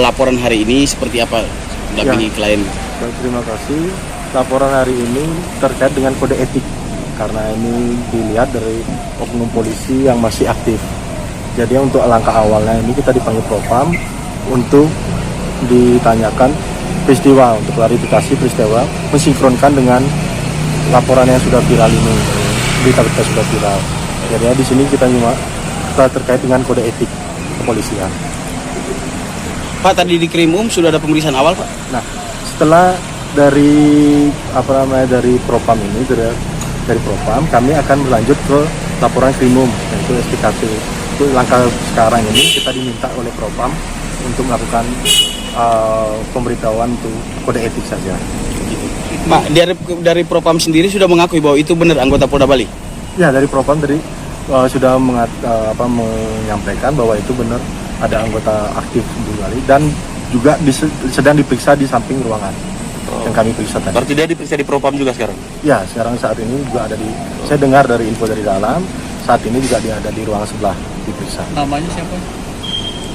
Laporan hari ini seperti apa dampingi klien? Terima kasih. Laporan hari ini terkait dengan kode etik karena ini dilihat dari oknum polisi yang masih aktif. Jadi untuk langkah awalnya ini kita dipanggil Propam untuk ditanyakan peristiwa, untuk klarifikasi peristiwa, mensinkronkan dengan laporan yang sudah viral ini, berita-berita sudah viral. Jadi di sini kita terkait dengan kode etik kepolisian. Pak, tadi di Krimum sudah ada pemeriksaan awal, Pak? Nah, setelah dari dari Propam ini, dari Propam, kami akan berlanjut ke laporan Krimum, yaitu SPKP. Itu langkah sekarang ini kita diminta oleh Propam untuk melakukan pemberitahuan untuk kode etik saja. Gitu. Pak, dari Propam sendiri sudah mengakui bahwa itu benar anggota Polda Bali? Ya, dari Propam tadi sudah menyampaikan bahwa itu benar ada anggota aktif di Bali dan juga sedang diperiksa di samping ruangan yang kami periksa tadi. Berarti dia diperiksa di Propam juga sekarang? Ya, sekarang saat ini juga ada saya dengar dari info dari dalam, saat ini juga dia ada di ruang sebelah diperiksa. Namanya siapa?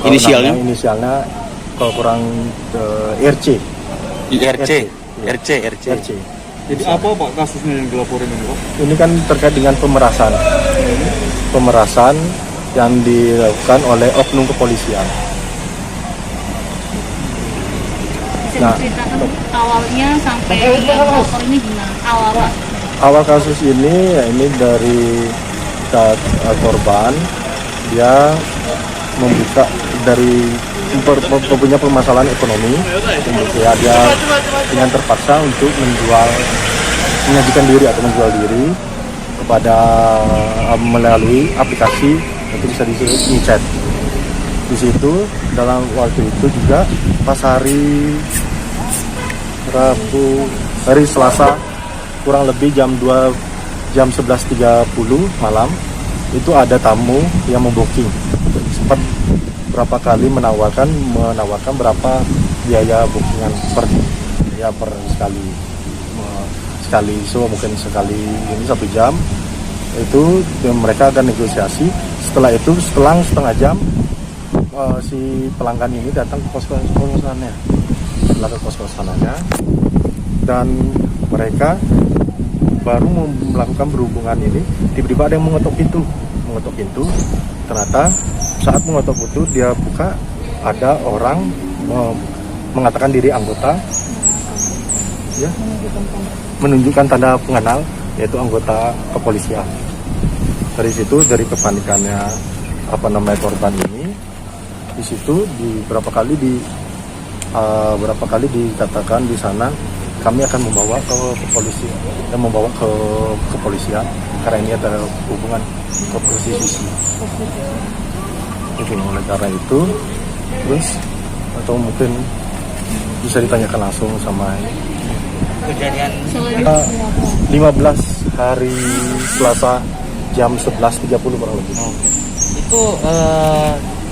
Inisialnya? Inisialnya kalau kurang RC. RC. Jadi apa Pak kasusnya yang dilaporin ini Pak? Ini kan terkait dengan pemerasan. Pemerasan yang dilakukan oleh oknum kepolisian. Bisa diceritakan awalnya sampai lapor ini gimana? Awal kasus ini, ya ini dari korban, dia membuka dari mempunyai permasalahan ekonomi, ya dia dengan terpaksa untuk menyajikan diri atau menjual diri kepada melalui aplikasi itu bisa disebut chat. Di situ dalam waktu itu juga pas hari Selasa kurang lebih jam 11.30 malam itu ada tamu yang membooking. Sempat berapa kali menawarkan berapa biaya bookingan per sekali so mungkin sekali ini 1 jam itu mereka akan negosiasi. Setelah itu setelah setengah jam si pelanggan ini datang ke kos-kosannya, dan mereka baru melakukan berhubungan ini. Tiba-tiba ada yang mengetuk pintu. Ternyata saat mengetuk pintu dia buka, ada orang mengatakan diri anggota, ya, menunjukkan tanda pengenal, yaitu anggota kepolisian. Dari situ, dari kepanikannya korban ini, di situ berapa kali dikatakan di sana kami akan membawa ke kepolisian karena ini ada hubungan ke prostitusi. Itu oleh karena itu, terus atau mungkin bisa ditanyakan langsung sama Kejadian 15 hari Selasa jam 11.30 kurang lebih. itu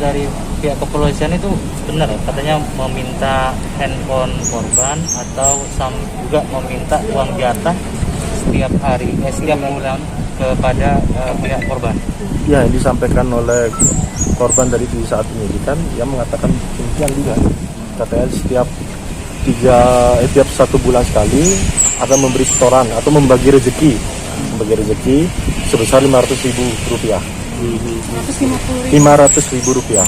dari pihak kepolisian itu benar ya, katanya meminta handphone korban atau juga meminta uang jatah setiap bulan kepada pihak korban. Ya, yang disampaikan oleh korban dari saat penyidikan, yang mengatakan demikian juga. Katanya setiap 1 bulan sekali akan memberi setoran atau membagi rezeki sebesar Rp500.000. Rp500.000.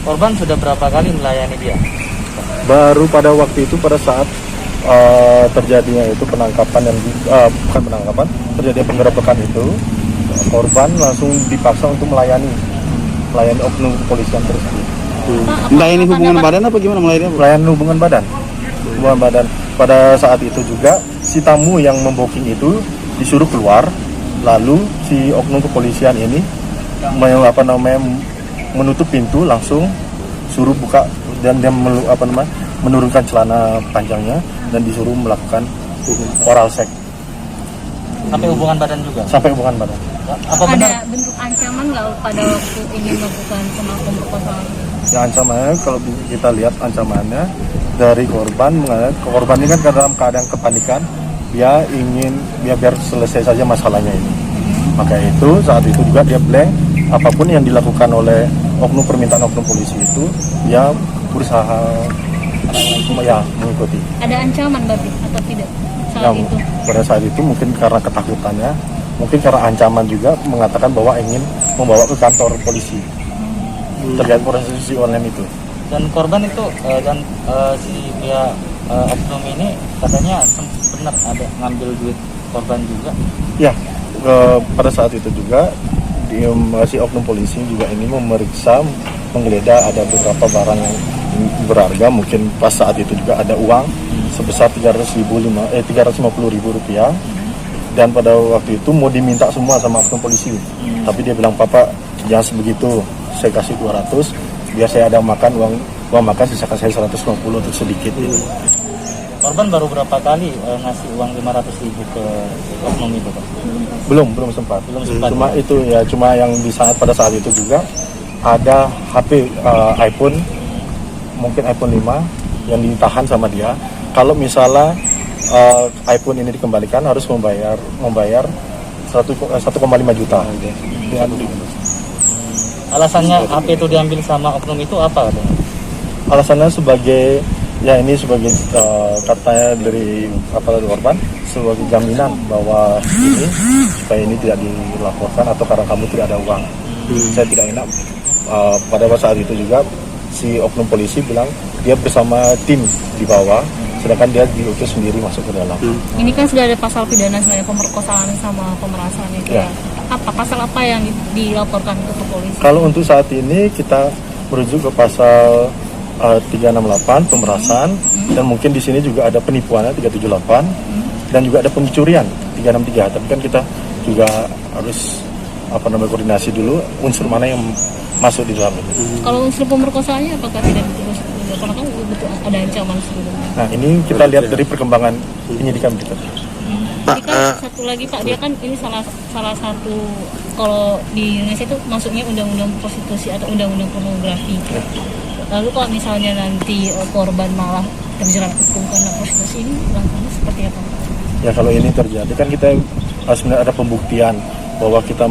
Korban sudah berapa kali melayani dia? Baru pada waktu itu, pada saat terjadinya itu terjadi penggerebekan itu, korban langsung dipaksa untuk melayani oknum kepolisian tersebut. Melayani hubungan badan apa gimana melayani? Melayani hubungan badan. Pada saat itu juga si tamu yang membooking itu disuruh keluar, lalu si oknum kepolisian ini menutup pintu, langsung suruh buka, dan dia menurunkan celana panjangnya dan disuruh melakukan oral seks Sampai hubungan badan juga. sampai hubungan badan. Apa benar? Ada bentuk ancaman nggak pada waktu ingin melakukan pemerkosaan? Ya, ancamannya kalau kita lihat ancamannya dari korban ini kan dalam keadaan kepanikan, dia ingin biar selesai saja masalahnya ini. Maka itu saat itu juga dia blank, apapun yang dilakukan oleh permintaan oknum polisi itu dia berusaha mengikuti. Ada ancaman berarti atau tidak saat itu? Pada saat itu mungkin karena ketakutannya, mungkin karena ancaman juga mengatakan bahwa ingin membawa ke kantor polisi terkait prostitusi online itu. Dan korban itu si pihak oknum ini katanya benar ada ngambil duit korban juga. Ya, pada saat itu juga si oknum polisi juga ini memeriksa, menggeledah ada beberapa barang yang berharga. Mungkin pas saat itu juga ada uang sebesar 350.000 rupiah, dan pada waktu itu mau diminta semua sama oknum polisi, tapi dia bilang, "Papa, jangan sebegitu, saya kasih 200 biar saya ada makan, uang makan sisakan saya 150 untuk sedikit." Korban baru berapa kali ngasih uang 500.000 ke oknum itu, Pak? Belum sempat. Cuma yang pada saat itu juga ada HP iPhone, mungkin iPhone 5 yang ditahan sama dia. Kalau misalnya iPhone ini dikembalikan harus membayar 1,5 juta. Alasannya HP itu diambil sama oknum itu apa katanya? Alasannya sebagai katanya dari korban, sebagai jaminan bahwa ini supaya ini tidak dilaporkan atau karena kamu tidak ada uang. Saya tidak enak. Pada saat itu juga si oknum polisi bilang dia bersama tim di bawah, sedangkan dia diutus sendiri masuk ke dalam. Ini kan sudah ada pasal pidana selain pemerkosaan sama pemerasan itu ya. Pasal apa yang dilaporkan ke polisi? Kalau untuk saat ini kita merujuk ke pasal 368 pemerasan, dan mungkin di sini juga ada penipuannya 378, dan juga ada pencurian 363. Tapi kan kita juga harus koordinasi dulu unsur mana yang masuk di dalam itu. Kalau unsur pemerkosaannya apakah tidak terus? Karena kan betul ada ancaman sebelumnya. Nah, ini kita lihat dari perkembangan penyidikan kita. Jadi kan satu lagi Pak, dia kan ini salah satu, kalau di Indonesia itu masuknya undang-undang prostitusi atau undang-undang pornografi. Lalu kalau misalnya nanti korban malah terjerat hukum karena prostitusi, ini langkahnya seperti apa? Ya, kalau ini terjadi kan kita sebenarnya ada pembuktian bahwa kita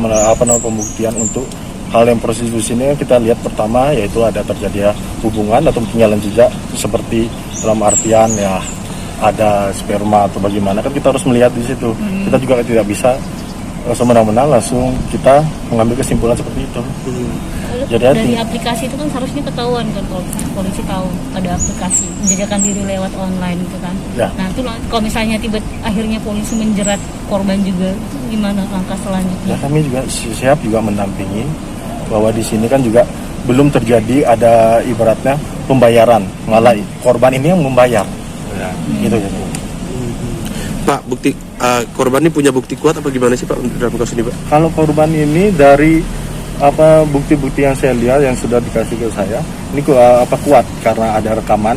pembuktian untuk hal yang prostitusi ini. Kita lihat pertama yaitu ada terjadi hubungan atau peninggalan jejak, seperti dalam artian ya ada sperma atau bagaimana, kan kita harus melihat di situ. Kita juga tidak bisa semena-mena langsung kita mengambil kesimpulan seperti itu. Jadi dari aplikasi itu kan seharusnya ketahuan kan, kalau polisi tahu ada aplikasi menjajakan diri lewat online itu kan. Ya. Nah itu kalau misalnya akhirnya polisi menjerat korban juga, itu gimana langkah selanjutnya? Ya, kami juga siap juga mendampingi, bahwa di sini kan juga belum terjadi ada ibaratnya pembayaran, malah korban ini yang membayar. Ya, gitu ya. Pak, bukti korban ini punya bukti kuat apa gimana sih Pak dalam kasus ini, Pak? Kalau korban ini dari bukti-bukti yang saya lihat yang sudah dikasih ke saya, ini kuat karena ada rekaman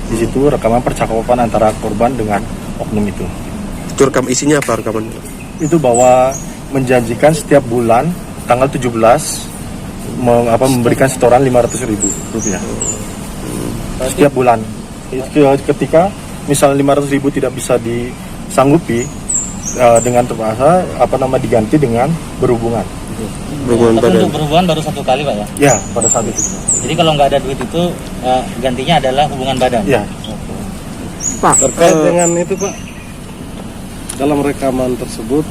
di situ, rekaman percakapan antara korban dengan oknum itu. Itu isinya apa rekaman? Itu bahwa menjanjikan setiap bulan tanggal 17 memberikan setoran 500.000 rupiah setiap bulan. Ketika misalnya 500.000 tidak bisa disanggupi, dengan terpaksa diganti dengan berhubungan. Untuk berhubungan baru satu kali Pak ya? Ya, pada saat itu. Jadi kalau nggak ada duit itu gantinya adalah hubungan badan? Ya. Pak, terkait dengan itu Pak, dalam rekaman tersebut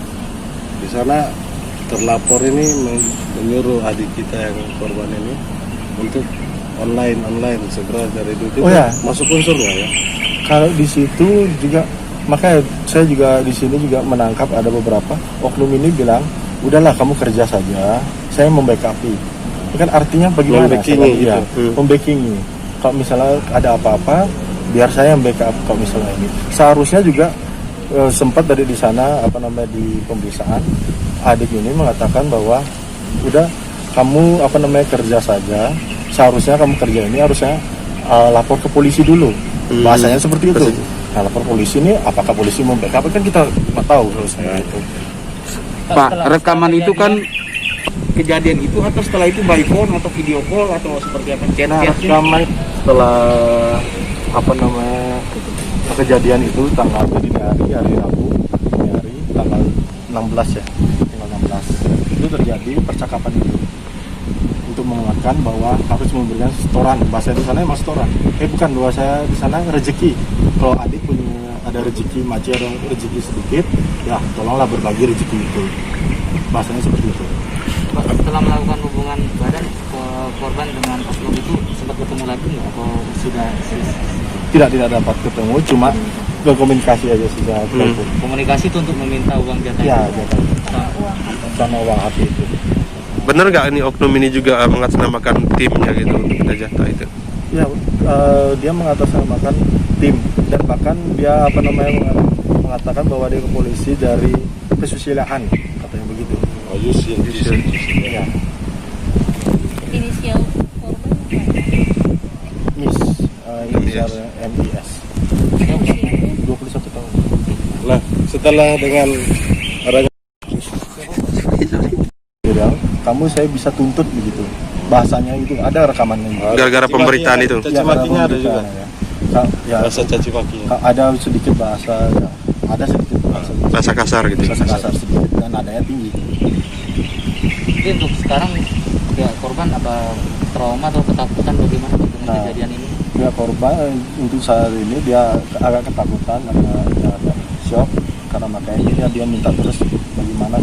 di sana terlapor ini menyuruh adik kita yang korban ini untuk online segera dari duit itu. Masuk unsur Pak ya? Kalau di situ juga, makanya saya juga di sini juga menangkap ada beberapa oknum ini bilang, udahlah kamu kerja saja, saya membackupi. Itu kan artinya bagaimana? Membackingi. Kalau misalnya ada apa-apa, biar saya yang backup. Kalau misalnya ini, seharusnya juga sempat dari di sana di pemeriksaan, adik ini mengatakan bahwa udah kamu kerja saja, seharusnya kamu kerja ini harusnya lapor ke polisi dulu. Bahasanya seperti itu. Nah, lapor polisi ini, apakah polisi membackup, kan kita nggak tahu harusnya itu. Pak, rekaman itu kan kejadian itu atau setelah itu by phone atau video call atau seperti apa? Nah, Chat-chat? rekaman setelah kejadian itu tanggal hari Rabu, hari tanggal 16 ya, tanggal 16 itu terjadi percakapan itu untuk menguatkan bahwa harus memberikan setoran. Bahasa di sana emang setoran. Bukan, bahasa di sana rezeki. Kalau adik punya ada rezeki, maci ada rezeki sedikit, ya tolonglah berbagi rezeki itu. Bahasanya seperti itu. Pak, setelah melakukan hubungan badan korban dengan oknum itu sempat ketemu lagi nggak atau sudah Tidak dapat ketemu, cuma berkomunikasi aja sudah. komunikasi itu untuk meminta uang jatah? Ya, jatah. Sama uang hati itu. Benar nggak ini oknum ini juga mengatasnamakan timnya gitu untuk minta jatah itu? Ya, dia mengatasnamakan tim dan bahkan dia mengatakan bahwa dia ke polisi dari kesusilaan, katanya begitu. Oh, Yusin. Ya, Inisial korban inisial MIS. 21 tahun. Nah, setelah dengan adanya Bilang, kamu saya bisa tuntut begitu. Bahasanya itu ada rekamannya. Gara-gara pemberitaan itu. Caci makinya ada juga. Ya, Bahasa caci maki. ada sedikit bahasa, ya. Ada sedikit bahasa. Rasa kasar gitu. Bahasa kasar sedikit dan nadanya tinggi. Jadi untuk sekarang ya korban apa trauma atau ketakutan bagaimana dengan Nah. kejadian ini? Ya, korban untuk saat ini dia agak ketakutan, agak shock karena makanya dia minta terus bagaimana